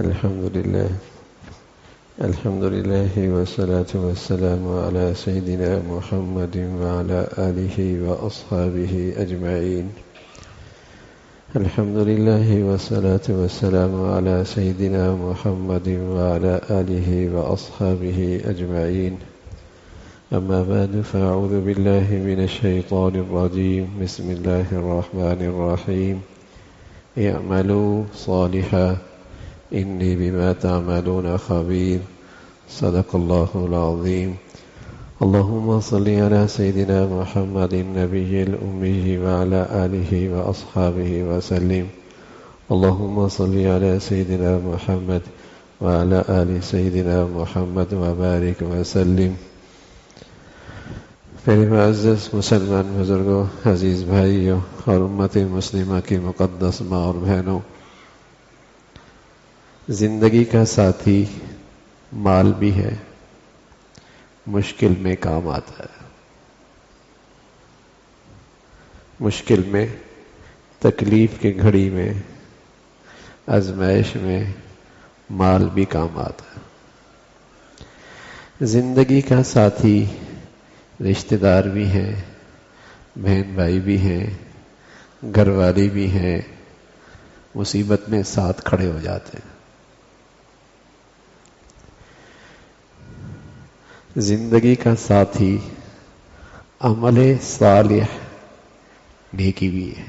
الحمد لله والصلاة والسلام على سيدنا محمد وعلى آله وأصحابه أجمعين. الحمد لله والصلاة والسلام على سيدنا محمد وعلى آله وأصحابه أجمعين. أما بعد فأعوذ بالله من الشيطان الرجيم. بسم الله الرحمن الرحيم. اعملوا صالحا إني بما تعملون خبير. صدق الله العظيم. اللهم صل على سيدنا محمد النبي الأمي وعلى آله وأصحابه وسلم. اللهم صل على سيدنا محمد وعلى آل سيدنا محمد وبارك وسلم. میرے معزز مسلمان بزرگوں، عزیز بھائیوں اور امت مسلمہ کی مقدس ماں اور بہنوں، زندگی کا ساتھی مال بھی ہے، مشکل میں کام آتا ہے. مشکل میں، تکلیف کی گھڑی میں، آزمائش میں مال بھی کام آتا ہے. زندگی کا ساتھی رشتہ دار بھی ہیں، بہن بھائی بھی ہیں، گھر والی بھی ہیں، مصیبت میں ساتھ کھڑے ہو جاتے ہیں. زندگی کا ساتھی عمل صالح، نیکی بھی ہے.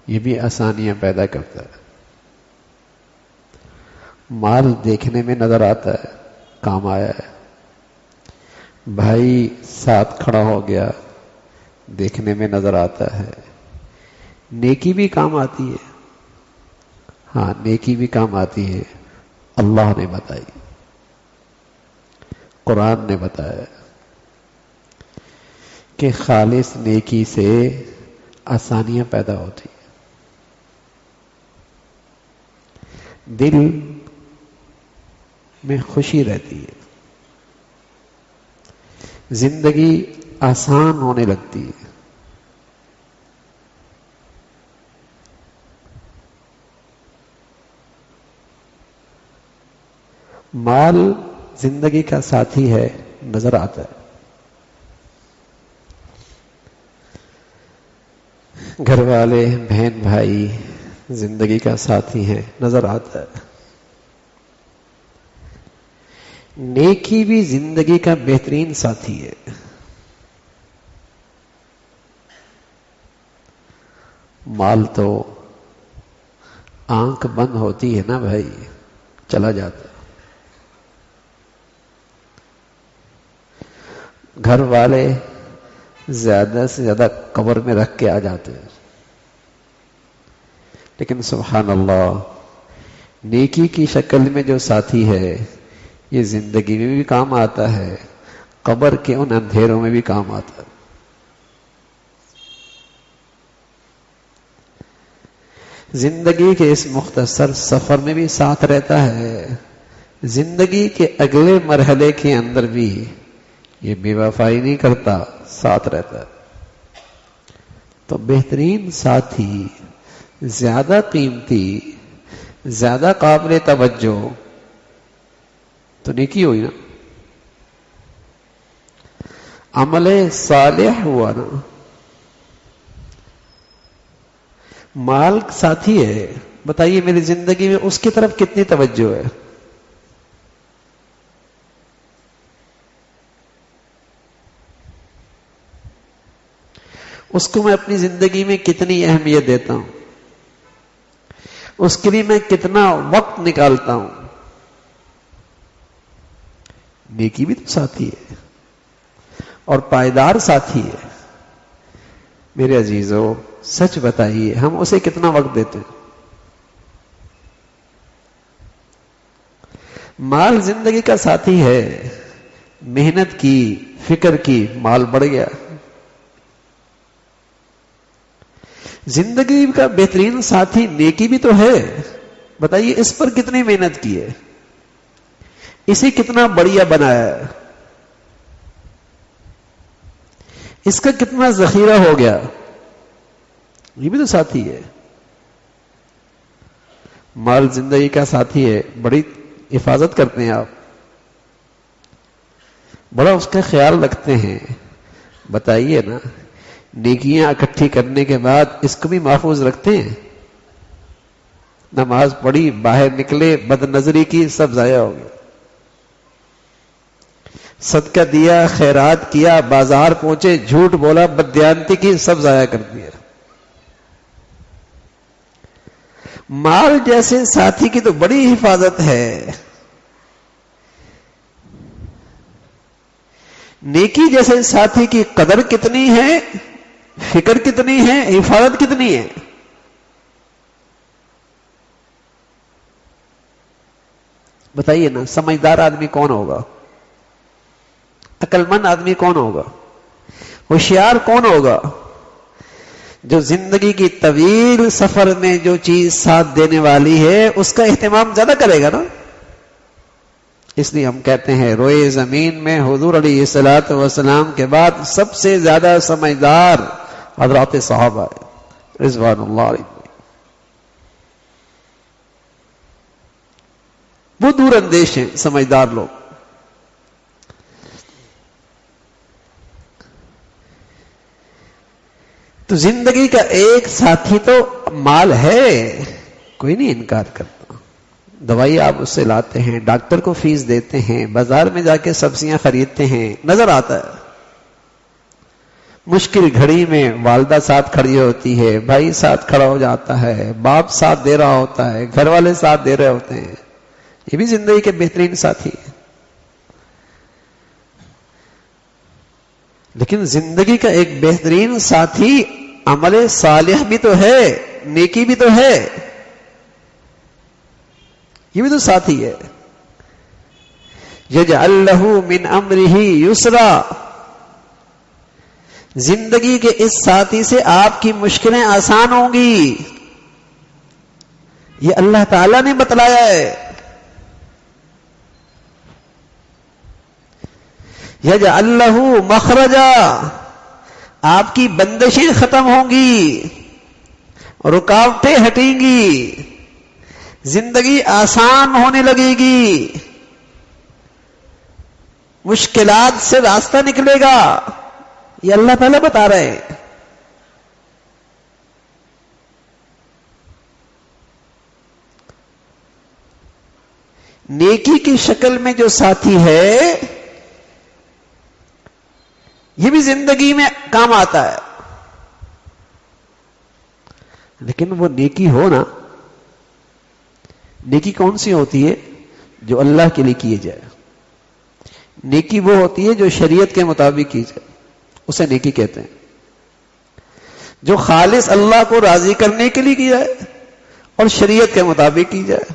یہ بھی آسانیاں پیدا کرتا ہے. مال دیکھنے میں نظر آتا ہے، کام آیا ہے. بھائی ساتھ کھڑا ہو گیا، دیکھنے میں نظر آتا ہے. نیکی بھی کام آتی ہے. ہاں، نیکی بھی کام آتی ہے. اللہ نے بتائی، قرآن نے بتایا کہ خالص نیکی سے آسانیاں پیدا ہوتی ہیں. دل میں خوشی رہتی ہے، زندگی آسان ہونے لگتی ہے. مال زندگی کا ساتھی ہے، نظر آتا ہے. گھر والے، بہن بھائی زندگی کا ساتھی ہیں، نظر آتا ہے. نیکی بھی زندگی کا بہترین ساتھی ہے. مال تو آنکھ بند ہوتی ہے نا بھائی، چلا جاتا ہے. گھر والے زیادہ سے زیادہ قبر میں رکھ کے آ جاتے ہیں، لیکن سبحان اللہ، نیکی کی شکل میں جو ساتھی ہے یہ زندگی میں بھی کام آتا ہے، قبر کے ان اندھیروں میں بھی کام آتا ہے. زندگی کے اس مختصر سفر میں بھی ساتھ رہتا ہے، زندگی کے اگلے مرحلے کے اندر بھی یہ بے وفائی نہیں کرتا، ساتھ رہتا ہے. تو بہترین ساتھی، زیادہ قیمتی، زیادہ قابل توجہ تو نیکی ہوئی نا، عمل صالح ہوا نا. مال ساتھی ہے، بتائیے میری زندگی میں اس کی طرف کتنی توجہ ہے؟ اس کو میں اپنی زندگی میں کتنی اہمیت دیتا ہوں، اس کے لیے میں کتنا وقت نکالتا ہوں. نیکی بھی تو ساتھی ہے اور پائیدار ساتھی ہے. میرے عزیزوں، سچ بتائیے، ہم اسے کتنا وقت دیتے ہیں؟ مال زندگی کا ساتھی ہے، محنت کی، فکر کی، مال بڑھ گیا. زندگی کا بہترین ساتھی نیکی بھی تو ہے، بتائیے اس پر کتنی محنت کی ہے، اسے کتنا بڑھیا بنایا ہے، اس کا کتنا ذخیرہ ہو گیا. یہ بھی تو ساتھی ہے. مال زندگی کا ساتھی ہے، بڑی حفاظت کرتے ہیں آپ، بڑا اس کا خیال رکھتے ہیں. بتائیے نا، نیکیاں اکٹھی کرنے کے بعد اس کو بھی محفوظ رکھتے ہیں؟ نماز پڑھی، باہر نکلے، بد نظری کی، سب ضائع ہو گیا. صدقہ دیا، خیرات کیا، بازار پہنچے، جھوٹ بولا، بددیانتی کی، سب ضائع کر دیا. مال جیسے ساتھی کی تو بڑی حفاظت ہے، نیکی جیسے ساتھی کی قدر کتنی ہے، فکر کتنی ہے، حفاظت کتنی ہے. بتائیے نا، سمجھدار آدمی کون ہوگا؟ عقل مند آدمی کون ہوگا؟ ہوشیار کون ہوگا؟ جو زندگی کی طویل سفر میں جو چیز ساتھ دینے والی ہے اس کا اہتمام زیادہ کرے گا نا. اس لیے ہم کہتے ہیں روئے زمین میں حضور علیہ الصلوۃ والسلام کے بعد سب سے زیادہ سمجھدار حضرات صحابہ رضوان اللہ علیہ. وہ دور اندیش ہیں، سمجھدار لوگ. تو زندگی کا ایک ساتھی تو مال ہے، کوئی نہیں انکار کرتا. دوائی آپ اس سے لاتے ہیں، ڈاکٹر کو فیس دیتے ہیں، بازار میں جا کے سبزیاں خریدتے ہیں، نظر آتا ہے. مشکل گھڑی میں والدہ ساتھ کھڑی ہوتی ہے، بھائی ساتھ کھڑا ہو جاتا ہے، باپ ساتھ دے رہا ہوتا ہے، گھر والے ساتھ دے رہے ہوتے ہیں. یہ بھی زندگی کے بہترین ساتھی ہیں. لیکن زندگی کا ایک بہترین ساتھی عمل صالح بھی تو ہے، نیکی بھی تو ہے، یہ بھی تو ساتھی ہے. یجعل لہ من امرہ یسرا، زندگی کے اس ساتھی سے آپ کی مشکلیں آسان ہوں گی. یہ اللہ تعالی نے بتلایا ہے. یجعل لہ مخرجا، آپ کی بندشیں ختم ہوں گی، رکاوٹیں ہٹیں گی، زندگی آسان ہونے لگے گی، مشکلات سے راستہ نکلے گا. یہ اللہ تعالیٰ بتا رہے ہیں. نیکی کی شکل میں جو ساتھی ہے یہ بھی زندگی میں کام آتا ہے، لیکن وہ نیکی ہو نا. نیکی کون سی ہوتی ہے؟ جو اللہ کے لیے کیے جائے. نیکی وہ ہوتی ہے جو شریعت کے مطابق کی جائے، اسے نیکی کہتے ہیں. جو خالص اللہ کو راضی کرنے کے لیے کی جائے اور شریعت کے مطابق کی جائے.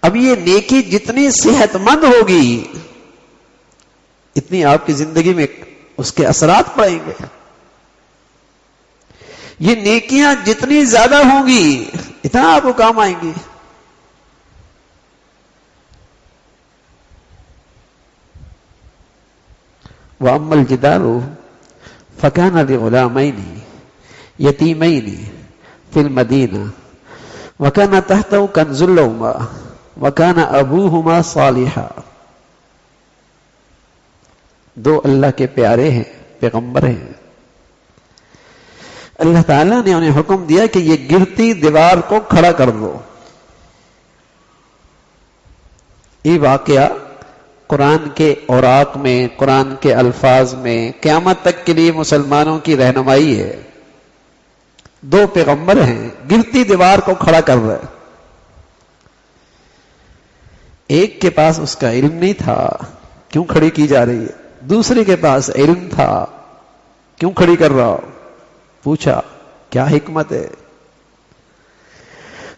اب یہ نیکی جتنی صحت مند ہوگی اتنی آپ کی زندگی میں اس کے اثرات پڑیں گے. یہ نیکیاں جتنی زیادہ ہوں گی اتنا آپ کو کام آئیں گی. وَأَمَّا الْجِدَارُ فَكَانَ لِغُلَامَيْنِ يَتِيمَيْنِ فِي الْمَدِينَةِ وَكَانَ تَحْتَهُ كَنْزٌ لَهُمَا وَكَانَ أَبُوهُمَا صَالِحًا. دو اللہ کے پیارے ہیں، پیغمبر ہیں. اللہ تعالیٰ نے انہیں حکم دیا کہ یہ گرتی دیوار کو کھڑا کر دو. یہ واقعہ قرآن کے اوراق میں، قرآن کے الفاظ میں قیامت تک کے لیے مسلمانوں کی رہنمائی ہے. دو پیغمبر ہیں، گرتی دیوار کو کھڑا کر رہے. ایک کے پاس اس کا علم نہیں تھا، کیوں کھڑی کی جا رہی ہے. دوسرے کے پاس علم تھا، کیوں کھڑی کر رہا ہو. پوچھا کیا حکمت ہے.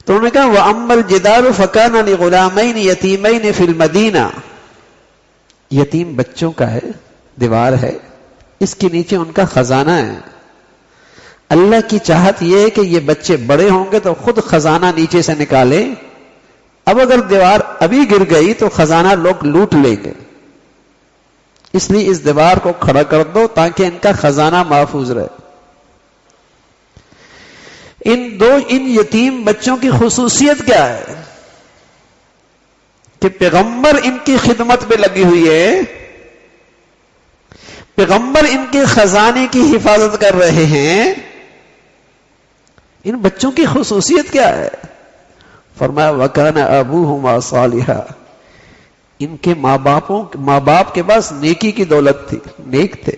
تو انہوں نے کہا وَأَمَّا الْجِدَارُ فَكَانَ لِغُلَامَيْنِ يَتِيمَيْنِ فِي الْمَدِينَةِ. یتیم بچوں کا ہے، دیوار ہے، اس کے نیچے ان کا خزانہ ہے. اللہ کی چاہت یہ ہے کہ یہ بچے بڑے ہوں گے تو خود خزانہ نیچے سے نکالے. اب اگر دیوار ابھی گر گئی تو خزانہ لوگ لوٹ لیں گے، اس لیے اس دیوار کو کھڑا کر دو تاکہ ان کا خزانہ محفوظ رہے. ان یتیم بچوں کی خصوصیت کیا ہے کہ پیغمبر ان کی خدمت پہ لگی ہوئی ہے، پیغمبر ان کے خزانے کی حفاظت کر رہے ہیں. ان بچوں کی خصوصیت کیا ہے؟ فرمایا وَكَانَ أَبُوهُمَا صَالِحًا، ان کے ماں باپ کے پاس نیکی کی دولت تھی، نیک تھے،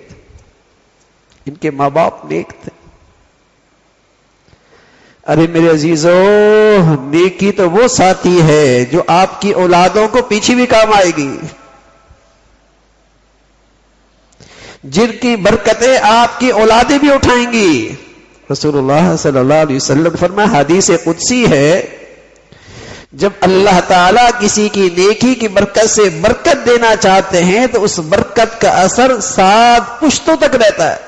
ان کے ماں باپ نیک تھے. ارے میرے عزیزو، نیکی تو وہ ساتھی ہے جو آپ کی اولادوں کو پیچھے بھی کام آئے گی، جن کی برکتیں آپ کی اولادیں بھی اٹھائیں گی. رسول اللہ صلی اللہ علیہ وسلم فرمایا، حدیث قدسی ہے، جب اللہ تعالیٰ کسی کی نیکی کی برکت سے برکت دینا چاہتے ہیں تو اس برکت کا اثر 7 پشتوں تک رہتا ہے،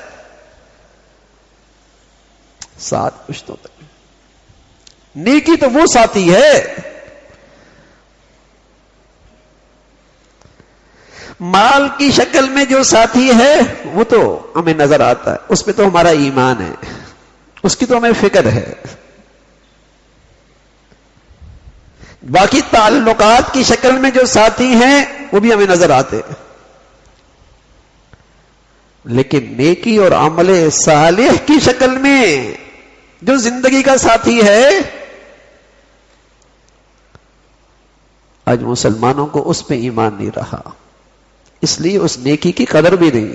7 پشتوں تک. نیکی تو وہ ساتھی ہے. مال کی شکل میں جو ساتھی ہے وہ تو ہمیں نظر آتا ہے، اس پہ تو ہمارا ایمان ہے، اس کی تو ہمیں فکر ہے. باقی تعلقات کی شکل میں جو ساتھی ہیں وہ بھی ہمیں نظر آتے ہیں، لیکن نیکی اور عمل صالح کی شکل میں جو زندگی کا ساتھی ہے، آج مسلمانوں کو اس پہ ایمان نہیں رہا، اس لیے اس نیکی کی قدر بھی نہیں،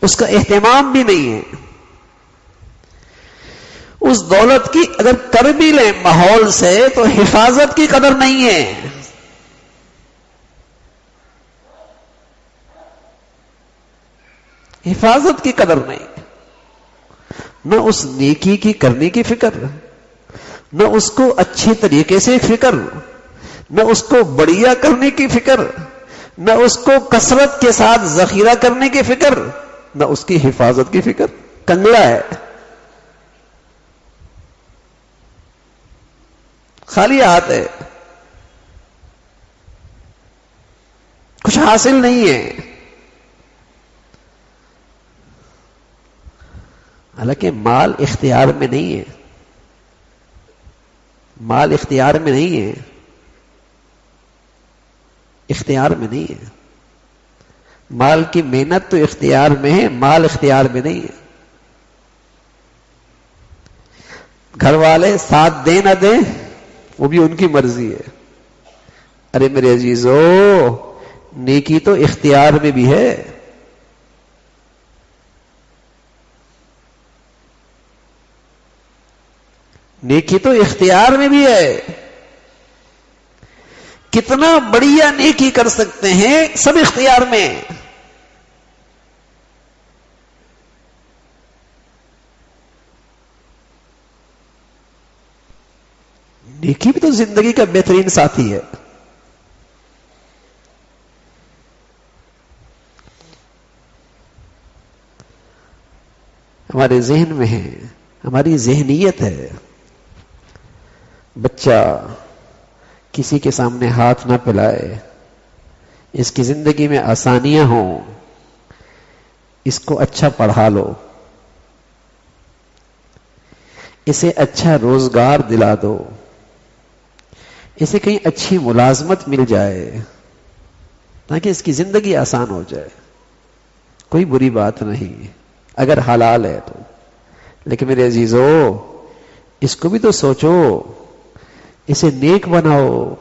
اس کا اہتمام بھی نہیں ہے. اس دولت کی اگر کر بھی لیں ماحول سے تو حفاظت کی قدر نہیں ہے. حفاظت کی قدر نہیں، نہ اس نیکی کی کرنے کی فکر، نہ اس کو اچھی طریقے سے فکر، نہ اس کو بڑھیا کرنے کی فکر، نہ اس کو کثرت کے ساتھ ذخیرہ کرنے کی فکر، نہ اس کی حفاظت کی فکر. کنگلا ہے، خالی ہاتھ ہے، کچھ حاصل نہیں ہے. حالانکہ مال اختیار میں نہیں ہے، مال اختیار میں نہیں ہے، اختیار میں نہیں ہے. مال کی محنت تو اختیار میں ہے، مال اختیار میں نہیں ہے. گھر والے ساتھ دیں نہ دیں وہ بھی ان کی مرضی ہے. ارے میرے عزیزو، نیکی تو اختیار میں بھی ہے. نیکی تو اختیار میں بھی ہے. کتنا بڑھیا نیکی کر سکتے ہیں، سب اختیار میں. نیکی بھی تو زندگی کا بہترین ساتھی ہے. ہمارے ذہن میں ہے، ہماری ذہنیت ہے، بچہ کسی کے سامنے ہاتھ نہ پھیلائے، اس کی زندگی میں آسانیاں ہوں، اس کو اچھا پڑھا لو، اسے اچھا روزگار دلا دو، اسے کہیں اچھی ملازمت مل جائے تاکہ اس کی زندگی آسان ہو جائے. کوئی بری بات نہیں اگر حلال ہے تو. لیکن میرے عزیزو، اس کو بھی تو سوچو، اسے نیک بناؤ،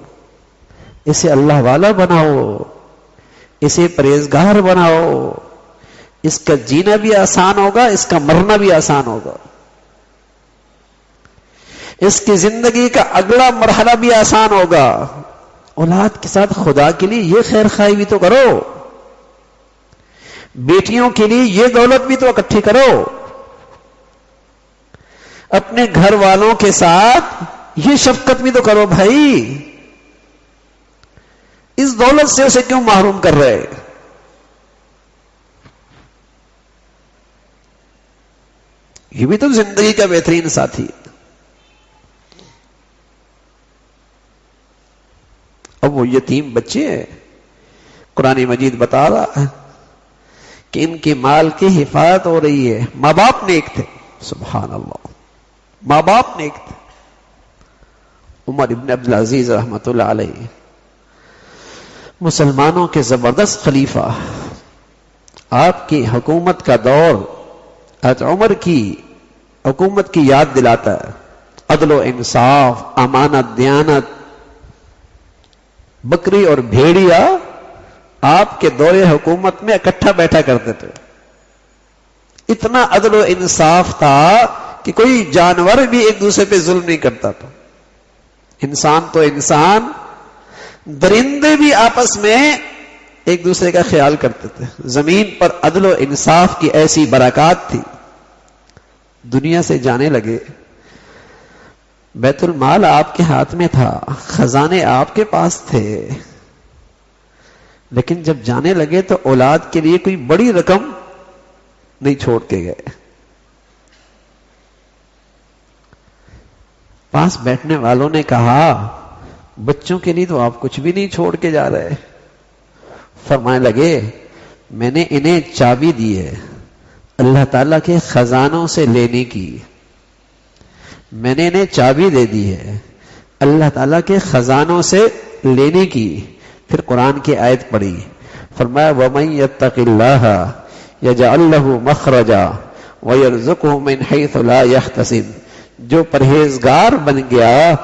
اسے اللہ والا بناؤ، اسے پرہیزگار بناؤ. اس کا جینا بھی آسان ہوگا، اس کا مرنا بھی آسان ہوگا، اس کی زندگی کا اگلا مرحلہ بھی آسان ہوگا. اولاد کے ساتھ خدا کے لیے یہ خیر خواہی بھی تو کرو، بیٹیوں کے لیے یہ دولت بھی تو اکٹھی کرو، اپنے گھر والوں کے ساتھ یہ شفقت بھی تو کرو. بھائی اس دولت سے اسے کیوں محروم کر رہے؟ یہ بھی تو زندگی کا بہترین ساتھی. اب وہ یتیم بچے ہیں، قرآن مجید بتا رہا ہے کہ ان کے مال کی حفاظت ہو رہی ہے. ماں باپ نیک تھے، سبحان اللہ. ماں باپ نیک تھے. عمر ابن عبدالعزیز رحمت اللہ علیہ مسلمانوں کے زبردست خلیفہ، آپ کی حکومت کا دور حضرت عمر کی حکومت کی یاد دلاتا ہے. عدل و انصاف، امانت، دیانت. بکری اور بھیڑیا آپ کے دور حکومت میں اکٹھا بیٹھا کرتے تھے. اتنا عدل و انصاف تھا کہ کوئی جانور بھی ایک دوسرے پہ ظلم نہیں کرتا تھا. انسان تو انسان، درندے بھی آپس میں ایک دوسرے کا خیال کرتے تھے. زمین پر عدل و انصاف کی ایسی برکات تھی. دنیا سے جانے لگے، بیت المال آپ کے ہاتھ میں تھا، خزانے آپ کے پاس تھے، لیکن جب جانے لگے تو اولاد کے لیے کوئی بڑی رقم نہیں چھوڑ کے گئے. پاس بیٹھنے والوں نے کہا بچوں کے لیے تو آپ کچھ بھی نہیں چھوڑ کے جا رہے. فرمانے لگے میں نے انہیں چابی دی ہے اللہ تعالیٰ کے خزانوں سے لینے کی. میں نے انہیں چابی دے دی ہے اللہ تعالیٰ کے خزانوں سے لینے کی. پھر قرآن کی آیت پڑھی، فرمایا وَمَن يَتَّقِ اللَّهَ يَجْعَل لَّهُ مَخْرَجًا وَيَرْزُقْهُ مِنْ حَيْثُ لَا يَحْتَسِبُ. جو پرہیزگار بن گیا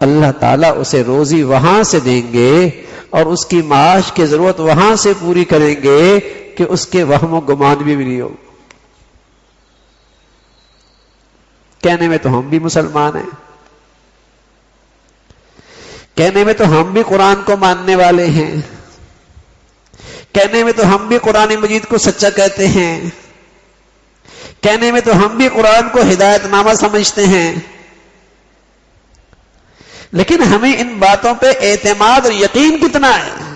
اللہ تعالیٰ اسے روزی وہاں سے دیں گے اور اس کی معاش کی ضرورت وہاں سے پوری کریں گے کہ اس کے وہم و گمان بھی نہیں ہو. کہنے میں تو ہم بھی مسلمان ہیں، کہنے میں تو ہم بھی قرآن کو ماننے والے ہیں، کہنے میں تو ہم بھی قرآن مجید کو سچا کہتے ہیں، کہنے میں تو ہم بھی قرآن کو ہدایت نامہ سمجھتے ہیں، لیکن ہمیں ان باتوں پہ اعتماد اور یقین کتنا ہے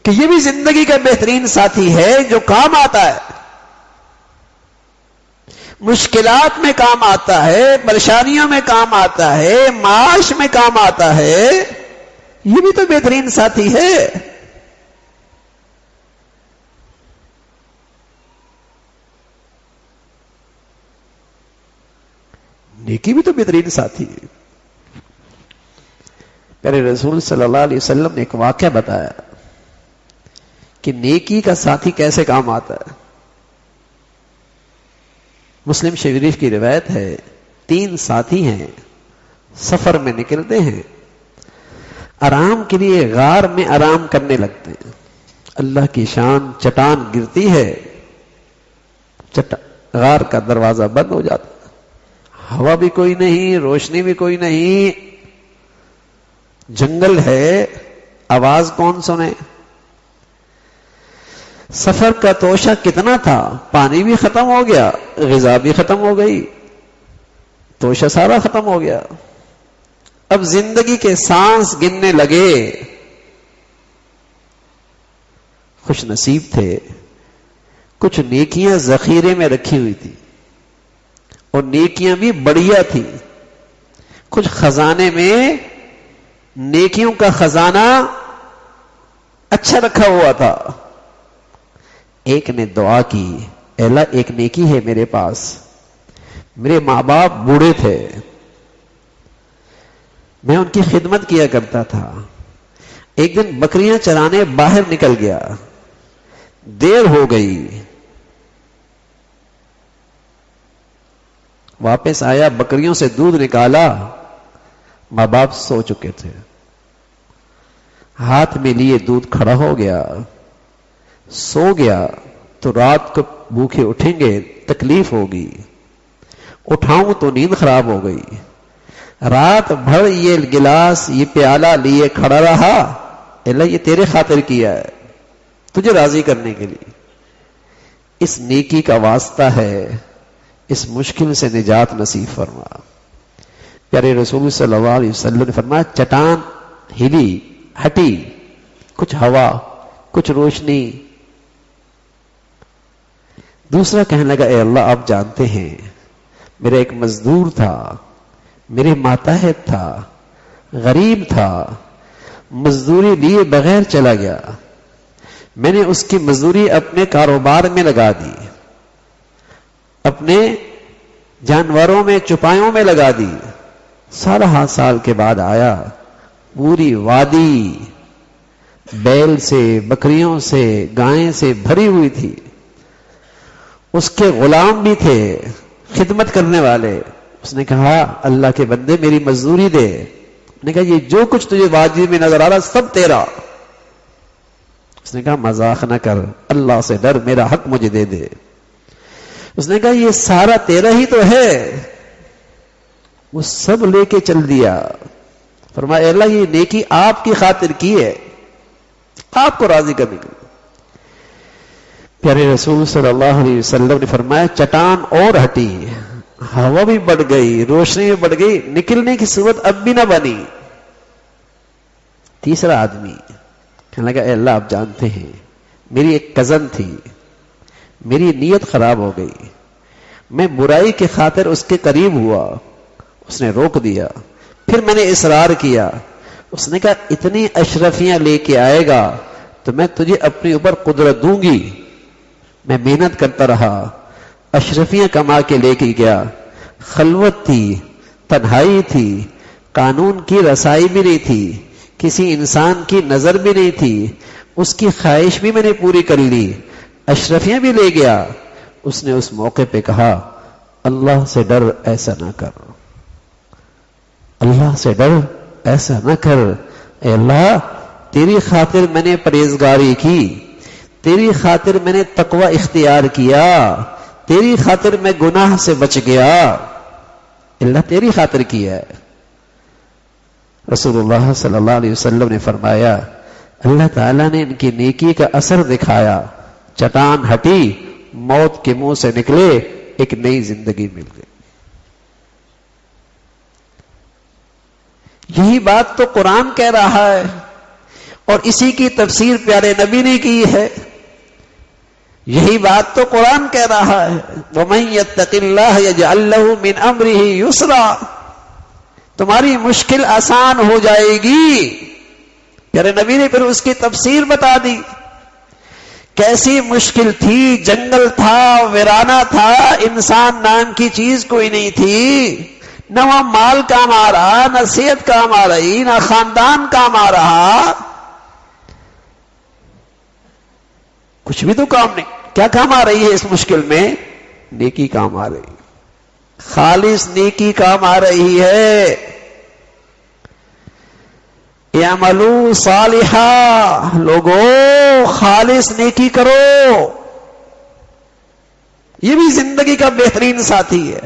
کہ یہ بھی زندگی کا بہترین ساتھی ہے جو کام آتا ہے، مشکلات میں کام آتا ہے، پریشانیوں میں کام آتا ہے، معاش میں کام آتا ہے. یہ بھی تو بہترین ساتھی ہے. نیکی بھی تو بہترین ساتھی ہے. پیارے رسول صلی اللہ علیہ وسلم نے ایک واقعہ بتایا کہ نیکی کا ساتھی کیسے کام آتا ہے. مسلم شریف کی روایت ہے، 3 ساتھی ہیں، سفر میں نکلتے ہیں، آرام کے لیے غار میں آرام کرنے لگتے ہیں. اللہ کی شان، چٹان گرتی ہے، غار کا دروازہ بند ہو جاتا ہے، ہوا بھی کوئی نہیں، روشنی بھی کوئی نہیں، جنگل ہے، آواز کون سنے. سفر کا توشہ کتنا تھا، پانی بھی ختم ہو گیا، غذا بھی ختم ہو گئی، توشہ سارا ختم ہو گیا. اب زندگی کے سانس گننے لگے. خوش نصیب تھے، کچھ نیکیاں ذخیرے میں رکھی ہوئی تھی اور نیکیاں بھی بڑھیا تھی. کچھ خزانے میں نیکیوں کا خزانہ اچھا رکھا ہوا تھا. ایک نے دعا کی، اے اللہ ایک نیکی ہے میرے پاس، میرے ماں باپ بوڑھے تھے، میں ان کی خدمت کیا کرتا تھا. ایک دن بکریاں چرانے باہر نکل گیا، دیر ہو گئی، واپس آیا، بکریوں سے دودھ نکالا، ماں باپ سو چکے تھے. ہاتھ میں لیے دودھ کھڑا ہو گیا، سو گیا تو رات کو بھوکے اٹھیں گے، تکلیف ہوگی، اٹھاؤں تو نیند خراب ہو گئی. رات بھر یہ گلاس، یہ پیالہ لیے کھڑا رہا، اللہ یہ تیرے خاطر کیا ہے، تجھے راضی کرنے کے لیے. اس نیکی کا واسطہ ہے، اس مشکل سے نجات نصیب فرما. پیارے رسول صلی اللہ علیہ وسلم نے فرمایا چٹان ہلی، ہٹی، کچھ ہوا، کچھ روشنی. دوسرا کہنے لگا اے اللہ آپ جانتے ہیں میرا ایک مزدور تھا، میرے ماتحت تھا، غریب تھا، مزدوری لیے بغیر چلا گیا، میں نے اس کی مزدوری اپنے کاروبار میں لگا دی، اپنے جانوروں میں چپایوں میں لگا دی. 7.5 سال کے بعد آیا. پوری وادی بیل سے، بکریوں سے، گائیں سے بھری ہوئی تھی. اس کے غلام بھی تھے، خدمت کرنے والے. اس نے کہا اللہ کے بندے میری مزدوری دے. نے کہا یہ جو کچھ تجھے وادی میں نظر آ رہا سب تیرا. اس نے کہا مذاق نہ کر، اللہ سے ڈر، میرا حق مجھے دے دے. اس نے کہا یہ سارا تیرا ہی تو ہے. وہ سب لے کے چل دیا. فرمایا اللہ یہ نیکی آپ کی خاطر کی ہے، آپ کو راضی کرنے کے لیے. پیارے رسول صلی اللہ علیہ وسلم نے فرمایا چٹان اور ہٹی، ہوا بھی بڑھ گئی، روشنی بھی بڑھ گئی، نکلنے کی صورت اب بھی نہ بنی. تیسرا آدمی کہنے لگا اے اللہ آپ جانتے ہیں میری ایک کزن تھی، میری نیت خراب ہو گئی، میں برائی کے خاطر اس کے قریب ہوا، اس نے روک دیا. پھر میں نے اصرار کیا. اس نے کہا اتنی اشرفیاں لے کے آئے گا تو میں تجھے اپنے اوپر قدرت دوں گی. میں محنت کرتا رہا، اشرفیاں کما کے لے کے گیا. خلوت تھی، تنہائی تھی، قانون کی رسائی بھی نہیں تھی، کسی انسان کی نظر بھی نہیں تھی. اس کی خواہش بھی میں نے پوری کر لی، اشرفیاں بھی لے گیا. اس نے اس موقع پہ کہا اللہ سے ڈر، ایسا نہ کر، اللہ سے ڈر، ایسا نہ کر. اے اللہ تیری خاطر میں نے پرہیزگاری کی، تیری خاطر میں نے تقوی اختیار کیا، تیری خاطر میں گناہ سے بچ گیا. اللہ تیری خاطر کیا ہے. رسول اللہ صلی اللہ علیہ وسلم نے فرمایا اللہ تعالیٰ نے ان کی نیکی کا اثر دکھایا. چٹان ہٹی، موت کے منہ سے نکلے، ایک نئی زندگی مل گئی. یہی بات تو قرآن کہہ رہا ہے اور اسی کی تفسیر پیارے نبی نے کی ہے. یہی بات تو قرآن کہہ رہا ہے وَمَن يَتَّقِ اللَّهَ يَجْعَل لَّهُ مِنْ أَمْرِهِ يُسْرًا، تمہاری مشکل آسان ہو جائے گی. پیارے نبی نے پھر اس کی تفسیر بتا دی. کیسی مشکل تھی، جنگل تھا، ویرانہ تھا، انسان نام کی چیز کوئی نہیں تھی، نہ وہاں مال کام آ رہا، نہ صحت کام آ رہی، نہ خاندان کام آ رہا، کچھ بھی تو کام نہیں. کیا کام آ رہی ہے اس مشکل میں؟ نیکی کام آ رہی، خالص نیکی کام آ رہی ہے. اعملوا صالحا، لوگو خالص نیکی کرو. یہ بھی زندگی کا بہترین ساتھی ہے،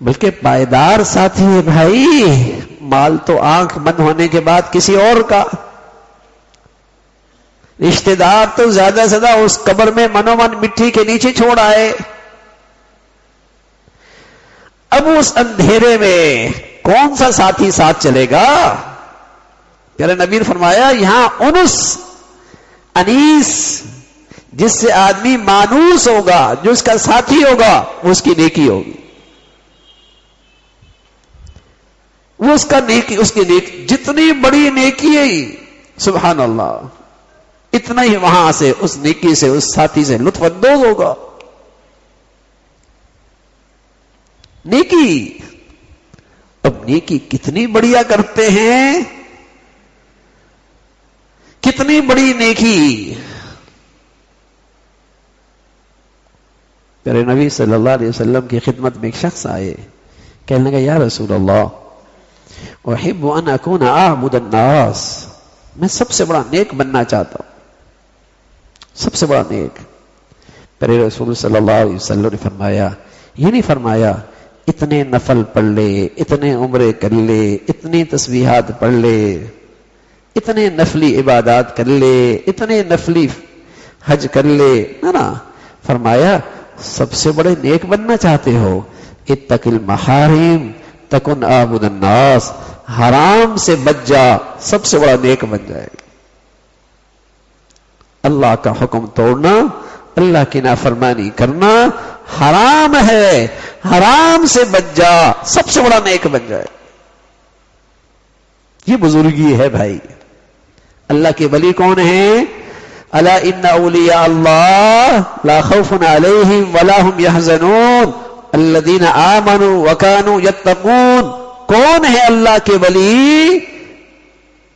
بلکہ پائیدار ساتھی ہے. بھائی مال تو آنکھ بند ہونے کے بعد کسی اور کا، رشتہ دار تو زیادہ سے زیادہ اس قبر میں منو من مٹی کے نیچے چھوڑ آئے. اب اس اندھیرے میں کون سا ساتھی ساتھ چلے گا؟ پیارے نبی نے فرمایا یہاں انس، انیس، جس سے آدمی مانوس ہوگا، جو اس کا ساتھی ہوگا، وہ اس کی نیکی ہوگی، وہ اس کا نیکی، اس کی نیکی جتنی بڑی نیکی ہے سبحان اللہ، اتنا ہی وہاں سے اس نیکی سے، اس ساتھی سے لطف اندوز ہوگا. نیکی، اب نیکی کتنی بڑھیا کرتے ہیں، کتنی بڑی نیکی. پیارے نبی صلی اللہ علیہ وسلم کی خدمت میں ایک شخص آئے، کہنے لگا یا رسول اللہ احب ان اکون اعبد الناس، میں سب سے بڑا نیک بننا چاہتا ہوں، سب سے بڑا نیک. پیارے رسول صلی اللہ علیہ وسلم نے فرمایا، یہ نہیں فرمایا اتنے نفل پڑھ لے، اتنے عمرے کر لے، اتنی تسبیحات پڑھ لے، اتنے نفلی عبادات کر لے، اتنے نفلی حج کر لے، نا. فرمایا سب سے بڑے نیک بننا چاہتے ہو، اتق المحارم تکن اعبد الناس، حرام سے بچ جا، سب سے بڑا نیک بن جائے. اللہ کا حکم توڑنا، اللہ کی نافرمانی کرنا حرام ہے، حرام سے بچ جا، سب سے بڑا نیک بن جائے. یہ بزرگی ہے بھائی. اللہ کے ولی کون ہیں؟ الا ان اولیاء اللہ لا خوف علیہم ولا هم يحزنون الذین آمنوا وكانوا يتقون. کون ہے اللہ کے ولی؟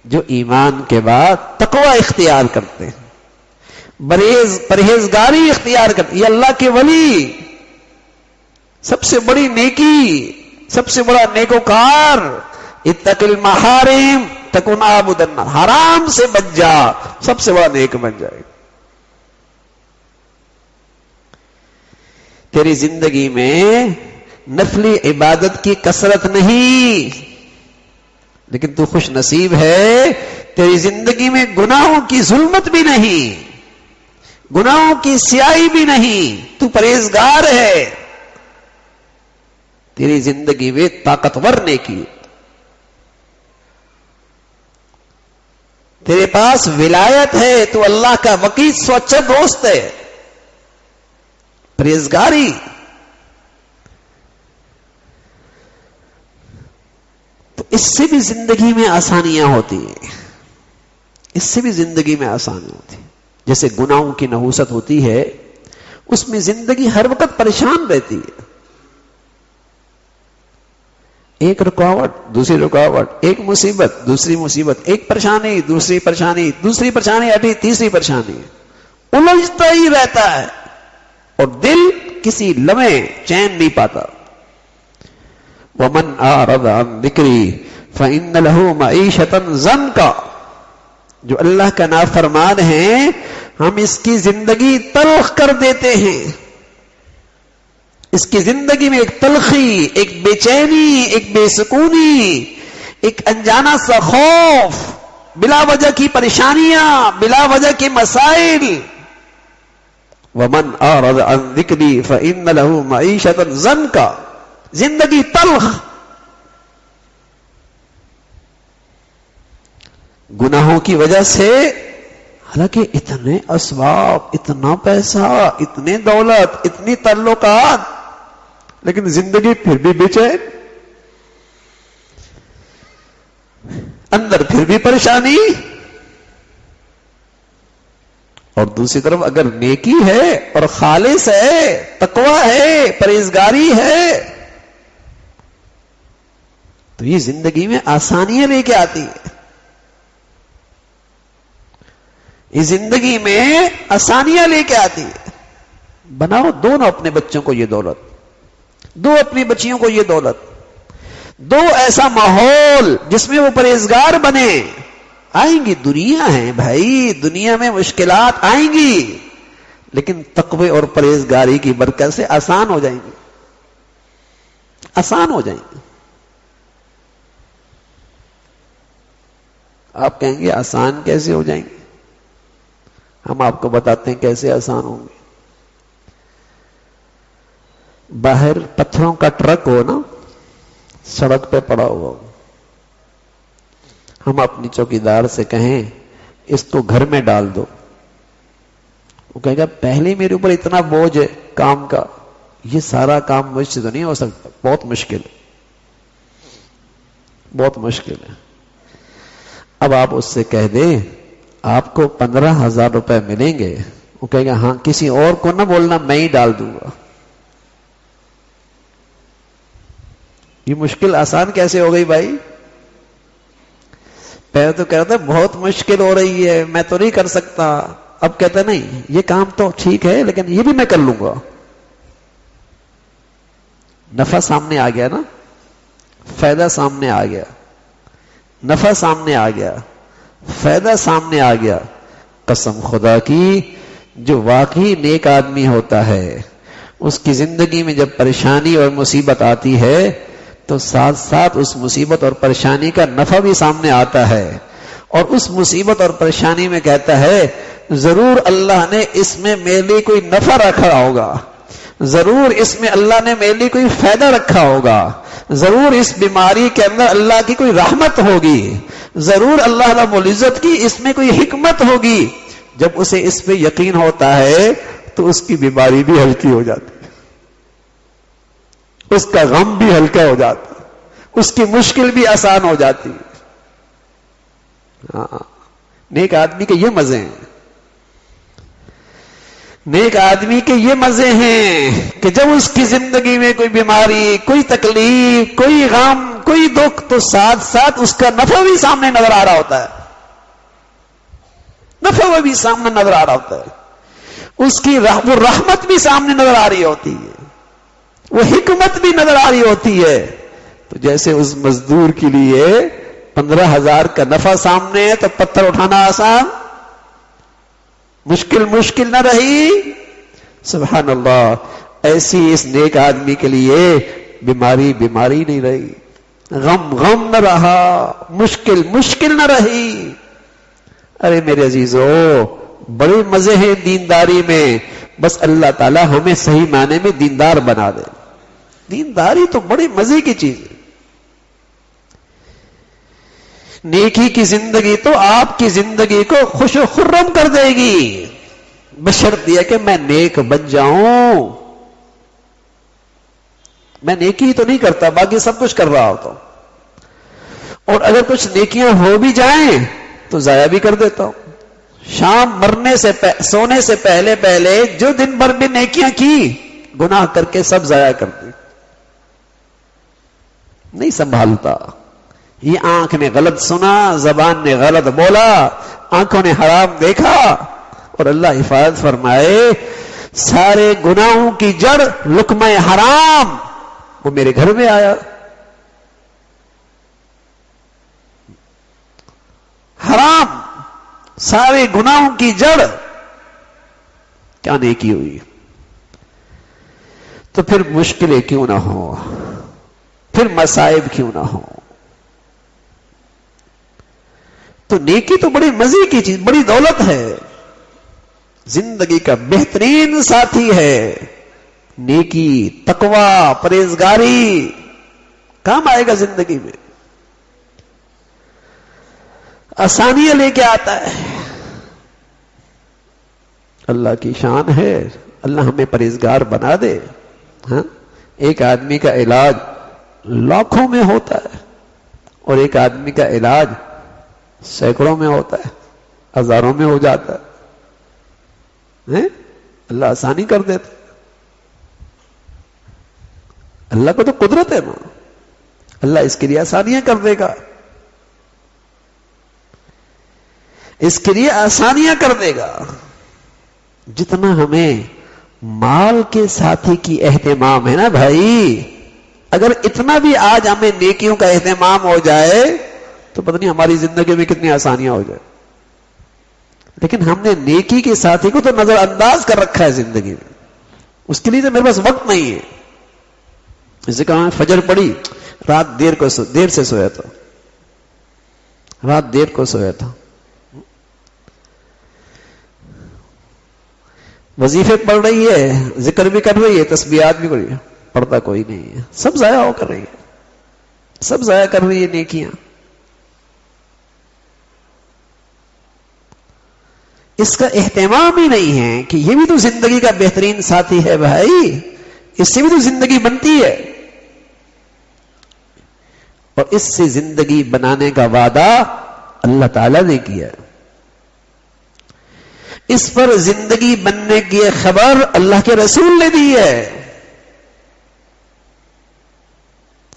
جو ایمان کے بعد تقوی اختیار کرتے ہیں، پرہیزگاری اختیار کرتے ہیں. یہ اللہ کے ولی سب سے بڑی نیکی، سب سے بڑا نیکوکار. اتق المحارم تکن عابد النار، حرام سے بچ جا، سب سے بڑا نیک بن جائے. تیری زندگی میں نفلی عبادت کی کثرت نہیں، لیکن تو خوش نصیب ہے، تیری زندگی میں گناہوں کی ظلمت بھی نہیں، گناہوں کی سیاہی بھی نہیں، تو پرہیزگار ہے. تیری زندگی میں طاقتور نیکی، تیرے پاس ولایت ہے، تو اللہ کا وکیل سچا دوست ہے، پرہیزگاری. تو اس سے بھی زندگی میں آسانیاں ہوتی ہیں، اس سے بھی زندگی میں آسانی ہوتی ہے. جیسے گناہوں کی نحوست ہوتی ہے، اس میں زندگی ہر وقت پریشان رہتی ہے. ایک رکاوٹ دوسری رکاوٹ، ایک مصیبت دوسری مصیبت، ایک پریشانی دوسری پریشانی، دوسری پریشانی ہٹی تیسری پریشانی، الجھتا ہی رہتا ہے اور دل کسی لمحے چین نہیں پاتا. ومن اعرض عن ذکری فإن له معیشة ضنکا. جو اللہ کا نافرمان ہے، ہم اس کی زندگی تلخ کر دیتے ہیں. اس کی زندگی میں ایک تلخی، ایک بے چینی، ایک بے سکونی، ایک انجانا سا خوف، بلا وجہ کی پریشانیاں، بلا وجہ کے مسائل. ومن اعرض عن ذکری فإن له معیشة ضنکا. زندگی تلخ. گناہوں کی وجہ سے، حالانکہ اتنے اسباب، اتنا پیسہ، اتنے دولت، اتنی تعلقات، لیکن زندگی پھر بھی بے چین، اندر پھر بھی پریشانی. اور دوسری طرف اگر نیکی ہے اور خالص ہے، تقوی ہے، پرہیزگاری ہے، تو یہ زندگی میں آسانیاں لے کے آتی ہے. یہ زندگی میں آسانیاں لے کے آتی ہے. بناؤ دونوں اپنے بچوں کو یہ دولت، دو اپنی بچیوں کو یہ دولت، دو ایسا ماحول جس میں وہ پرہیزگار بنے. آئیں گی، دنیا ہے بھائی، دنیا میں مشکلات آئیں گی، لیکن تقوی اور پرہیزگاری کی برکت سے آسان ہو جائیں گی، آسان ہو جائیں گی. آپ کہیں گے آسان کیسے ہو جائیں گے؟ ہم آپ کو بتاتے ہیں کیسے آسان ہوں گے. باہر پتھروں کا ٹرک ہو نا، سڑک پہ پڑا ہوا ہو، ہم اپنی چوکیدار سے کہیں اس کو گھر میں ڈال دو، وہ کہے گا پہلے میرے اوپر اتنا بوجھ ہے کام کا، یہ سارا کام مجھ سے تو نہیں ہو سکتا، بہت مشکل ہے، بہت مشکل ہے. اب آپ اس سے کہہ دیں آپ کو 15,000 روپے ملیں گے، وہ کہے گا ہاں، کسی اور کو نہ بولنا، میں ہی ڈال دوں گا. یہ مشکل آسان کیسے ہو گئی بھائی؟ پہلے تو کہتا ہے بہت مشکل ہو رہی ہے، میں تو نہیں کر سکتا. اب کہتا ہے نہیں، یہ کام تو ٹھیک ہے لیکن یہ بھی میں کر لوں گا. نفع سامنے آ گیا نا، فائدہ سامنے آ گیا، نفع سامنے آ گیا، فائدہ سامنے آ گیا. قسم خدا کی، جو واقعی نیک آدمی ہوتا ہے، اس کی زندگی میں جب پریشانی اور مصیبت آتی ہے تو ساتھ ساتھ اس مصیبت اور پریشانی کا نفع بھی سامنے آتا ہے، اور اس مصیبت اور پریشانی میں کہتا ہے ضرور اللہ نے اس میں میرے لیے کوئی نفع رکھا ہوگا، ضرور اس میں اللہ نے میرے لیے کوئی فائدہ رکھا ہوگا، ضرور اس بیماری کے اندر اللہ کی کوئی رحمت ہوگی، ضرور اللہ رب العزت کی اس میں کوئی حکمت ہوگی. جب اسے اس پہ یقین ہوتا ہے تو اس کی بیماری بھی ہلکی ہو جاتی ہے، اس کا غم بھی ہلکا ہو جاتا ہے، اس کی مشکل بھی آسان ہو جاتی ہے. ہاں، نیک آدمی کے یہ مزے ہیں. نیک آدمی کے یہ مزے ہیں کہ جب اس کی زندگی میں کوئی بیماری، کوئی تکلیف، کوئی غم، کوئی دکھ، تو ساتھ ساتھ اس کا نفع بھی سامنے نظر آ رہا ہوتا ہے، نفع بھی سامنے نظر آ رہا ہوتا ہے، اس کی وہ رحمت بھی سامنے نظر آ رہی ہوتی ہے، وہ حکمت بھی نظر آ رہی ہوتی ہے. تو جیسے اس مزدور کے لیے 15,000 کا نفع سامنے ہے تو پتھر اٹھانا آسان، مشکل نہ رہی. سبحان اللہ. ایسی اس نیک آدمی کے لیے بیماری نہیں رہی، غم نہ رہا، مشکل نہ رہی. ارے میرے عزیزو، بڑے مزے ہیں دینداری میں، بس اللہ تعالی ہمیں صحیح معنی میں دیندار بنا دے. دینداری تو بڑے مزے کی چیز ہے. نیکی کی زندگی تو آپ کی زندگی کو خوش و خرم کر دے گی، بشرط یہ کہ میں نیک بن جاؤں. میں نیکی تو نہیں کرتا، باقی سب کچھ کر رہا ہوتا ہوں، اور اگر کچھ نیکیاں ہو بھی جائیں تو ضائع بھی کر دیتا ہوں. شام مرنے سے سونے سے پہلے جو دن بھر میں نیکیاں کی، گناہ کر کے سب ضائع کر دی، نہیں سنبھالتا. یہ آنکھ نے غلط سنا، زبان نے غلط بولا، آنکھوں نے حرام دیکھا، اور اللہ حفاظت فرمائے سارے گناہوں کی جڑ لقمہ حرام وہ میرے گھر میں آیا. حرام سارے گناہوں کی جڑ کیا نیکی ہوئی. تو پھر مشکلیں کیوں نہ ہو، پھر مصائب کیوں نہ ہو. تو نیکی تو بڑی مزے کی چیز، بڑی دولت ہے، زندگی کا بہترین ساتھی ہے. نیکی، تقوی، پرہیزگاری کام آئے گا زندگی میں، آسانیاں لے کے آتا ہے. اللہ کی شان ہے، اللہ ہمیں پرہیزگار بنا دے. ہاں، ایک آدمی کا علاج لاکھوں میں ہوتا ہے، اور ایک آدمی کا علاج سینکڑوں میں ہوتا ہے، ہزاروں میں ہو جاتا ہے. اللہ آسانی کر دیتا ہے. اللہ کو تو قدرت ہے نا، اللہ اس کے لیے آسانیاں کر دے گا، اس کے لیے آسانیاں کر دے گا. جتنا ہمیں مال کے ساتھی کی اہتمام ہے نا بھائی، اگر اتنا بھی آج ہمیں نیکیوں کا اہتمام ہو جائے تو پتہ نہیں ہماری زندگی میں کتنی آسانیاں ہو جائے. لیکن ہم نے نیکی کے ساتھی کو تو نظر انداز کر رکھا ہے زندگی میں، اس کے لیے تو میرے پاس وقت نہیں ہے. جیسے کہا فجر پڑی، رات دیر سے سویا تھا، رات دیر کو سویا تھا، وظیفے پڑھ رہی ہے، ذکر بھی کر رہی ہے، تسبیحات بھی کر رہی ہے، پڑھتا کوئی نہیں ہے، سب ضائع ہو کر رہی ہے، سب ضائع کر رہی ہے نیکیاں. اس کا اہتمام ہی نہیں ہے کہ یہ بھی تو زندگی کا بہترین ساتھی ہے بھائی، اس سے بھی تو زندگی بنتی ہے، اور اس سے زندگی بنانے کا وعدہ اللہ تعالی نے کیا. اس پر زندگی بننے کی خبر اللہ کے رسول نے دی ہے،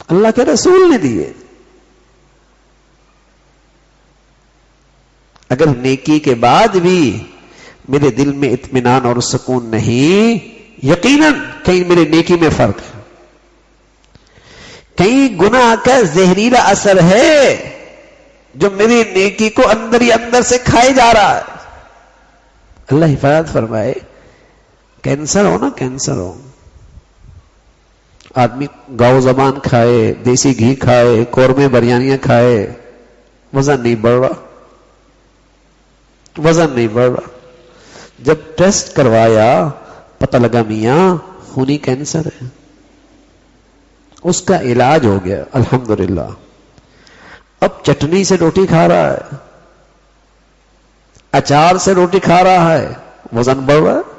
اللہ کے رسول نے دی ہے. اگر نیکی کے بعد بھی میرے دل میں اطمینان اور سکون نہیں، یقیناً کہیں میرے نیکی میں فرق ہے، کہیں گناہ کا زہریلا اثر ہے جو میری نیکی کو اندر ہی اندر سے کھائے جا رہا ہے. اللہ حفاظت فرمائے. کینسر ہو نا، کینسر ہو، آدمی گاؤ زبان کھائے، دیسی گھی کھائے، قورمے بریانیاں کھائے، وزن نہیں بڑھ رہا، وزن نہیں بڑھ رہا. جب ٹیسٹ کروایا پتہ لگا میاں خونی کینسر ہے، اس کا علاج ہو گیا الحمدللہ. اب چٹنی سے روٹی کھا رہا ہے، اچار سے روٹی کھا رہا ہے، وزن بڑھ رہا ہے.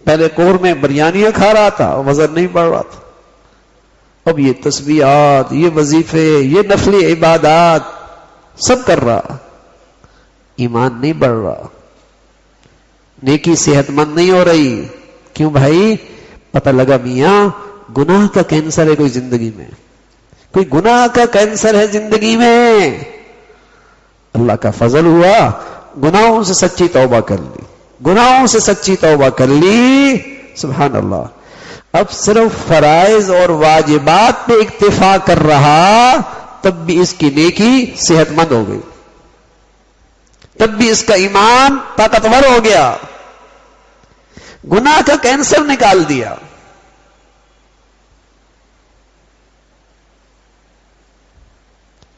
پہلے کور میں بریانیاں کھا رہا تھا، وزن نہیں بڑھ رہا تھا. اب یہ تسبیحات، یہ وظیفے، یہ نفلی عبادات سب کر رہا، ایمان نہیں بڑھ رہا. نیکی صحت مند نہیں ہو رہی. کیوں بھائی؟ پتہ لگا میاں گناہ کا کینسر ہے کوئی زندگی میں، کوئی گناہ کا کینسر ہے زندگی میں. اللہ کا فضل ہوا، گناہوں سے سچی توبہ کر لی، گناہوں سے سچی توبہ کر لی. سبحان اللہ. اب صرف فرائض اور واجبات پہ اکتفا کر رہا، تب بھی اس کی نیکی صحت مند ہو گئی، تب بھی اس کا ایمان طاقتور ہو گیا، گناہ کا کینسر نکال دیا.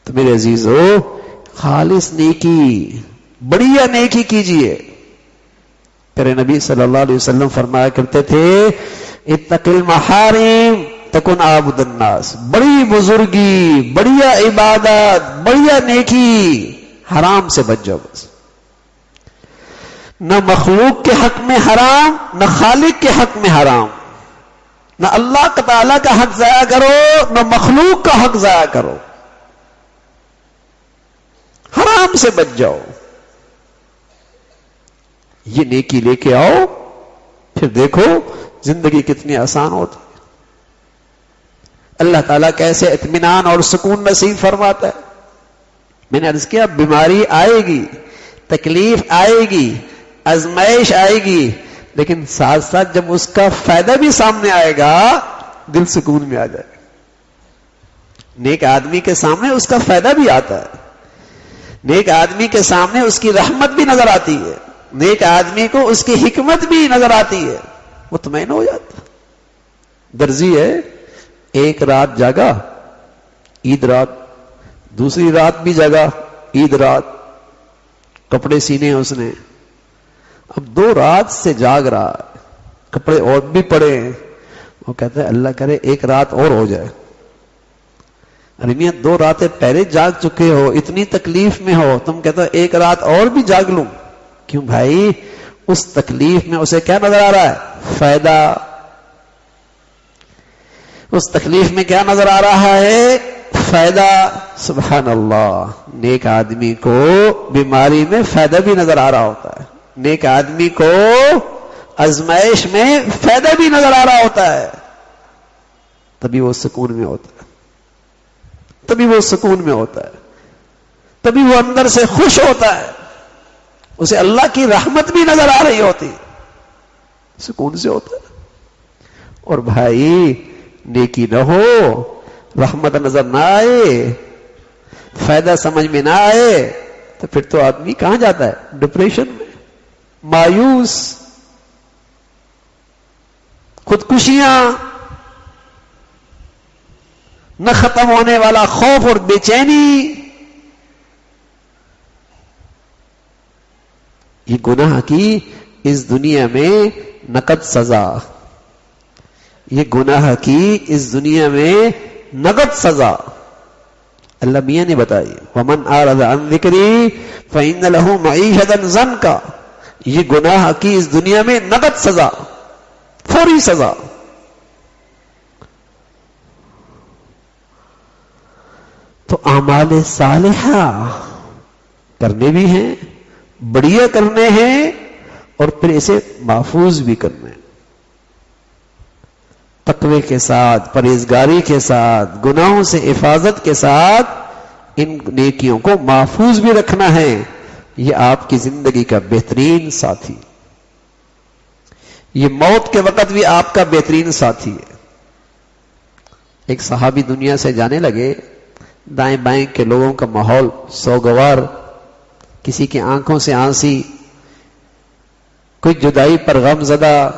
تو میرے عزیزو، خالص نیکی، بڑھیا نیکی کیجئے. پیارے نبی صلی اللہ علیہ وسلم فرمایا کرتے تھے اتق المحارم تکن عابد الناس. بڑی بزرگی، بڑھیا عبادت، بڑھیا نیکی، حرام سے بچ جاؤ بس. نہ مخلوق کے حق میں حرام، نہ خالق کے حق میں حرام. نہ اللہ تعالیٰ کا حق ضائع کرو، نہ مخلوق کا حق ضائع کرو. حرام سے بچ جاؤ. یہ نیکی لے کے آؤ، پھر دیکھو زندگی کتنی آسان ہوتی ہے. اللہ تعالیٰ کیسے اطمینان اور سکون نصیب فرماتا ہے. میں نے عرض کیا بیماری آئے گی، تکلیف آئے گی، آزمائش آئے گی، لیکن ساتھ ساتھ جب اس کا فائدہ بھی سامنے آئے گا دل سکون میں آ جائے گا. نیک آدمی کے سامنے اس کا فائدہ بھی آتا ہے، نیک آدمی کے سامنے اس کی رحمت بھی نظر آتی ہے، نیک آدمی کو اس کی حکمت بھی نظر آتی ہے، مطمئن ہو جاتا. درزی ہے، ایک رات جاگا عید رات، دوسری رات بھی جاگا عید رات، کپڑے سینے اس نے. اب 2 رات سے جاگ رہا ہے، کپڑے اور بھی پڑے ہیں. وہ کہتا ہے اللہ کرے ایک رات اور ہو جائے. ارے میاں 2 راتیں پہلے جاگ چکے ہو، اتنی تکلیف میں ہو، تم کہتے ہو ایک رات اور بھی جاگ لوں. کیوں بھائی؟ اس تکلیف میں اسے کیا نظر آ رہا ہے؟ فائدہ. اس تکلیف میں کیا نظر آ رہا ہے؟ فائدہ. سبحان اللہ. نیک آدمی کو بیماری میں فائدہ بھی نظر آ رہا ہوتا ہے، نیک آدمی کو آزمائش میں فائدہ بھی نظر آ رہا ہوتا ہے، تبھی وہ سکون میں ہوتا ہے، تبھی وہ سکون میں ہوتا ہے، تبھی وہ اندر سے خوش ہوتا ہے، اسے اللہ کی رحمت بھی نظر آ رہی ہوتی، سکون سے ہوتا ہے. اور بھائی نیکی نہ ہو، رحمت نظر نہ آئے، فائدہ سمجھ میں نہ آئے، تو پھر تو آدمی کہاں جاتا ہے؟ ڈپریشن میں، مایوس، خودکشیاں، نہ ختم ہونے والا خوف اور بے چینی. یہ گناہ کی اس دنیا میں نقد سزا، یہ گناہ کی اس دنیا میں نقد سزا اللہ میاں نے بتائی. وَمَنْ أَعْرَضَ عَنْ ذِكْرِي فَإِنَّ لَهُ مَعِيشَةً ضَنْكَ. یہ گناہ کی اس دنیا میں نقد سزا، فوری سزا. تو اعمال صالحہ کرنے بھی ہیں، بڑھیا کرنے ہیں، اور پھر اسے محفوظ بھی کرنے ہیں. تقوی کے ساتھ، پرہیزگاری کے ساتھ، گناہوں سے حفاظت کے ساتھ ان نیکیوں کو محفوظ بھی رکھنا ہے. یہ آپ کی زندگی کا بہترین ساتھی، یہ موت کے وقت بھی آپ کا بہترین ساتھی ہے. ایک صحابی دنیا سے جانے لگے، دائیں بائیں کے لوگوں کا ماحول سوگوار، کسی کی آنکھوں سے آنسی، کوئی جدائی پر غم زدہ.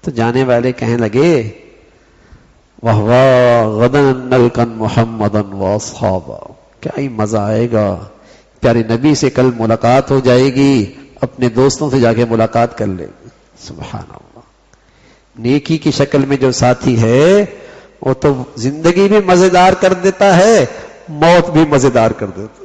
تو جانے والے کہنے لگے واہ واہ غدن نلقن محمدن واصحابہ، کیا ہی مزہ آئے گا، پیارے نبی سے کل ملاقات ہو جائے گی، اپنے دوستوں سے جا کے ملاقات کر لیں گے. سبحان اللہ. نیکی کی شکل میں جو ساتھی ہے وہ تو زندگی بھی مزیدار کر دیتا ہے، موت بھی مزیدار کر دیتا ہے.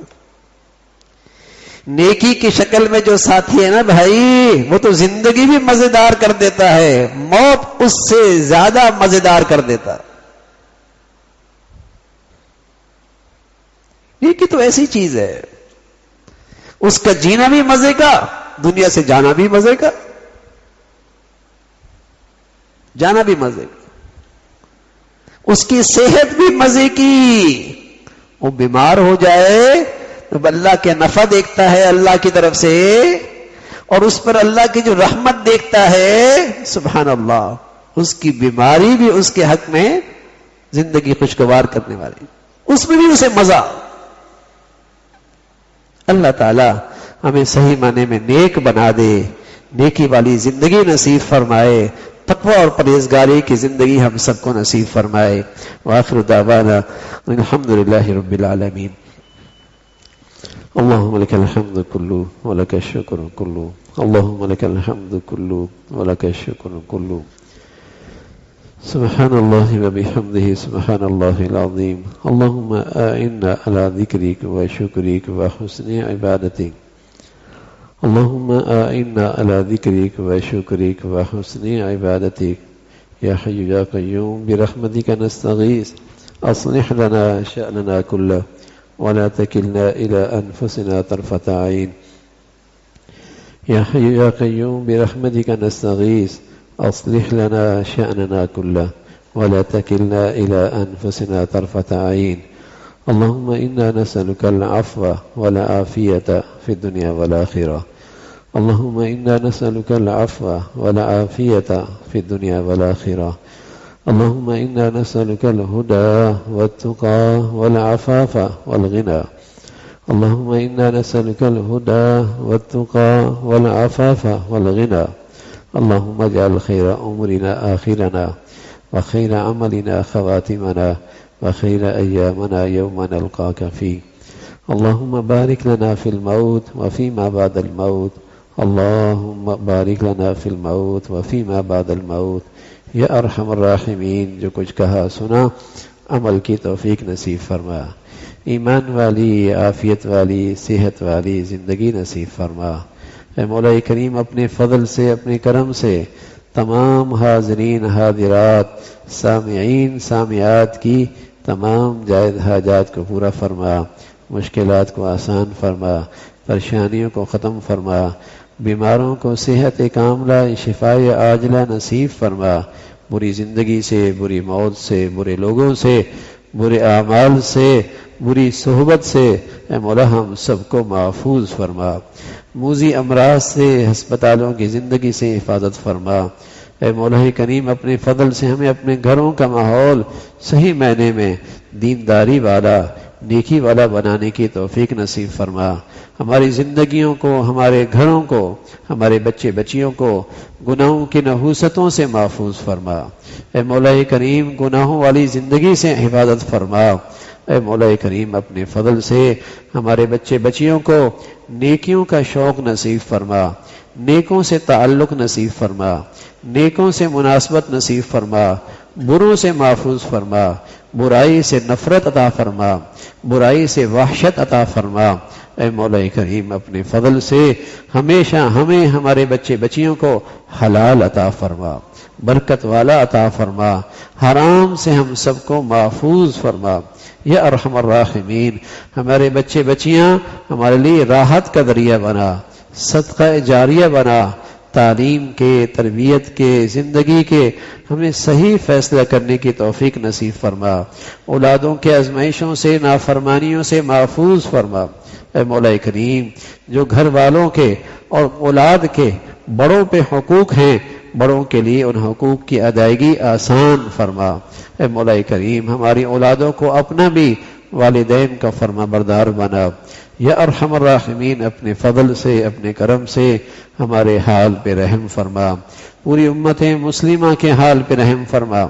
نیکی کی شکل میں جو ساتھی ہے نا بھائی، وہ تو زندگی بھی مزیدار کر دیتا ہے، موت اس سے زیادہ مزیدار کر دیتا ہے. نیکی تو ایسی چیز ہے، اس کا جینا بھی مزے کا، دنیا سے جانا بھی مزے کا، جانا بھی مزے کا، اس کی صحت بھی مزے کی. وہ بیمار ہو جائے تو اللہ کے نفع دیکھتا ہے اللہ کی طرف سے، اور اس پر اللہ کی جو رحمت دیکھتا ہے، سبحان اللہ، اس کی بیماری بھی اس کے حق میں زندگی خوشگوار کرنے والی، اس میں بھی اسے مزہ. اللہ تعالی ہمیں صحیح معنی میں نیک بنا دے، نیکی والی زندگی نصیب فرمائے، تقوی اور پرہیزگاری کی زندگی ہم سب کو نصیب فرمائے. وآخر دعوانا الحمدللہ رب العالمین. اللهم لك الحمد كله ولك الشكر كله، اللهم لك الحمد كله ولك الشكر كله. سبحان الله وبحمده سبحان الله العظيم. اللهم أعنا على ذكرك وشكرك وحسن عبادتك. اللهم أعنا على ذكرك وشكرك وحسن عبادتك. يا حي يا قيوم برحمتك نستغيث، أصلح لنا شأننا كله ولا تكلنا إلى أنفسنا طرفة عين. يا حي يا قيوم برحمتك نستغيث، أصلح لنا شأننا كله ولا تكلنا إلى أنفسنا طرفة عين. اللهم إنا نسألك العفو والعافية في الدنيا والآخرة. اللهم إنا نسألك العفو والعافية في الدنيا والآخرة. اللهم إنا نسألك الهدى والتقى والعفاف والغنى. اللهم إنا نسألك الهدى والتقى والعفاف والغنى. اللهم اجعل خير أمورنا آخرنا، وخير عملنا خواتمنا، وخير أيامنا يوم نلقاك فيه. اللهم بارك لنا في الموت وفيما بعد الموت. اللهم بارك لنا في الموت وفيما بعد الموت. یا ارحم الراحمین، جو کچھ کہا سنا عمل کی توفیق نصیب فرما، ایمان والی، عافیت والی، صحت والی زندگی نصیب فرما. اے مولا کریم، اپنے فضل سے، اپنے کرم سے تمام حاضرین حاضرات، سامعین سامعات کی تمام جائز حاجات کو پورا فرما، مشکلات کو آسان فرما، پریشانیوں کو ختم فرما، بیماروں کو صحت کاملہ، شفائے عاجلہ نصیب فرما. بری زندگی سے، بری موت سے، برے لوگوں سے، برے اعمال سے، بری صحبت سے اے مولا ہم سب کو محفوظ فرما. موذی امراض سے، ہسپتالوں کی زندگی سے حفاظت فرما. اے مولا کریم، اپنے فضل سے ہمیں اپنے گھروں کا ماحول صحیح معنی میں دینداری والا، نیکی والا بنانے کی توفیق نصیب فرما. ہماری زندگیوں کو، ہمارے گھروں کو، ہمارے بچے بچیوں کو گناہوں کی نحوستوں سے محفوظ فرما. اے مولا کریم، گناہوں والی زندگی سے حفاظت فرما. اے مولا کریم، اپنے فضل سے ہمارے بچے بچیوں کو نیکیوں کا شوق نصیب فرما، نیکوں سے تعلق نصیب فرما، نیکوں سے مناسبت نصیب فرما، بروں سے محفوظ فرما، برائی سے نفرت عطا فرما، برائی سے وحشت عطا فرما. اے مولا کریم، اپنے فضل سے ہمیشہ ہمیں، ہمارے بچے بچیوں کو حلال عطا فرما، برکت والا عطا فرما، حرام سے ہم سب کو محفوظ فرما. یا ارحم الراحمین، ہمارے بچے بچیاں ہمارے لیے راحت کا ذریعہ بنا، صدقہ جاریہ بنا. تعلیم کے، تربیت کے، زندگی کے ہمیں صحیح فیصلہ کرنے کی توفیق نصیب فرما. اولادوں کے آزمائشوں سے، نافرمانیوں سے محفوظ فرما. اے مولا کریم، جو گھر والوں کے اور اولاد کے بڑوں پہ حقوق ہیں، بڑوں کے لیے ان حقوق کی ادائیگی آسان فرما. اے مولا کریم، ہماری اولادوں کو اپنا بھی والدین کا فرما بردار بنا. یا ارحم الراحمین، اپنے فضل سے، اپنے کرم سے ہمارے حال پہ رحم فرما. پوری امت مسلمہ کے حال پہ رحم فرما.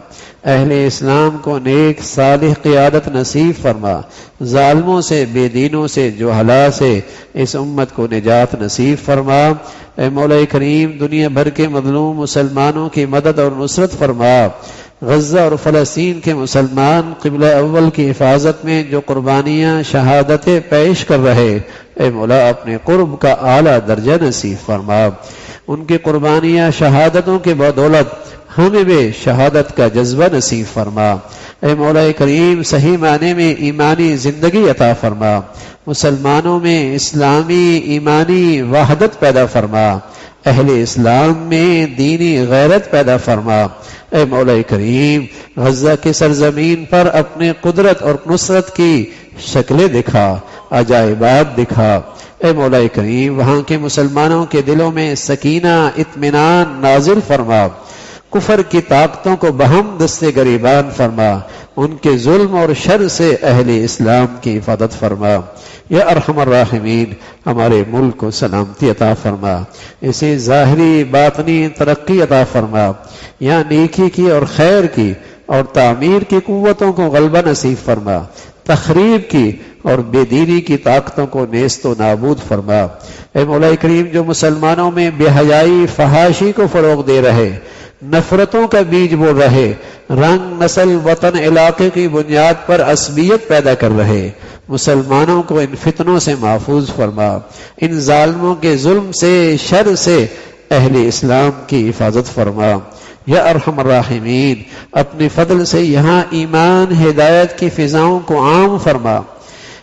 اہل اسلام کو نیک صالح قیادت نصیب فرما. ظالموں سے، بے دینوں سے، جہلا سے اس امت کو نجات نصیب فرما. اے مولا کریم، دنیا بھر کے مظلوم مسلمانوں کی مدد اور نصرت فرما. غزہ اور فلسطین کے مسلمان قبلہ اول کی حفاظت میں جو قربانیاں، شہادتیں پیش کر رہے، اے مولا اپنے قرب کا اعلیٰ درجہ نصیب فرما. ان کی قربانیاں، شہادتوں کے بدولت ہمیں بھی شہادت کا جذبہ نصیب فرما۔ اے مولا کریم صحیح معنی میں ایمانی زندگی عطا فرما، مسلمانوں میں اسلامی ایمانی وحدت پیدا فرما، اہل اسلام میں دینی غیرت پیدا فرما۔ اے مولا کریم غزہ کی سرزمین پر اپنے قدرت اور نصرت کی شکلیں دکھا، عجائبات دکھا۔ اے مولا کریم وہاں کے مسلمانوں کے دلوں میں سکینہ اطمینان نازل فرما، کفر کی طاقتوں کو بہم دست گریبان فرما، ان کے ظلم اور شر سے اہل اسلام کی حفاظت فرما۔ یا ارحم الراحمین ہمارے ملک کو سلامتی عطا فرما، اسے ظاہری باطنی ترقی عطا فرما، یا نیکی کی اور خیر کی اور تعمیر کی قوتوں کو غلبہ نصیب فرما، تخریب کی اور بے دینی کی طاقتوں کو نیست و نابود فرما۔ اے مولا کریم جو مسلمانوں میں بے حیائی فحاشی کو فروغ دے رہے، نفرتوں کا بیج بو رہے، رنگ نسل وطن علاقے کی بنیاد پر عصبیت پیدا کر رہے، مسلمانوں کو ان فتنوں سے محفوظ فرما، ان ظالموں کے ظلم سے شر سے اہل اسلام کی حفاظت فرما۔ یا ارحم الراحمین اپنے فضل سے یہاں ایمان ہدایت کی فضاؤں کو عام فرما۔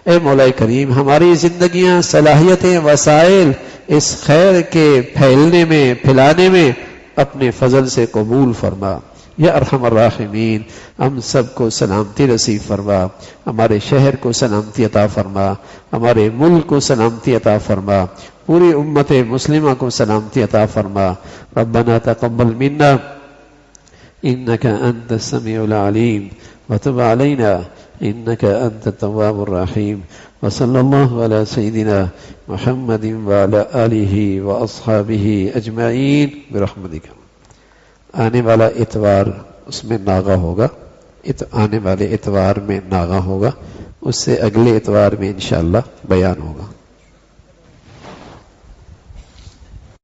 اے مولا کریم ہماری زندگیاں صلاحیتیں وسائل اس خیر کے پھیلنے میں پھیلانے میں اپنے فضل سے قبول فرما۔ یا ارحم الراحمین ہم سب کو سلامتی نصیب فرما، ہمارے شہر کو سلامتی عطا فرما، ہمارے ملک کو سلامتی عطا فرما، پوری امت مسلمہ کو سلامتی عطا فرما۔ ربنا تقبل منا انك انت السميع العليم وتب علينا انك انت التواب الرحيم وصلى الله على سيدنا محمد وعلى آله واصحابه اجمعین برحمتک۔ آنے والا اتوار اس میں ناغہ ہوگا، آنے والے اتوار میں ناغہ ہوگا، اس سے اگلے اتوار میں انشاءاللہ بیان ہوگا۔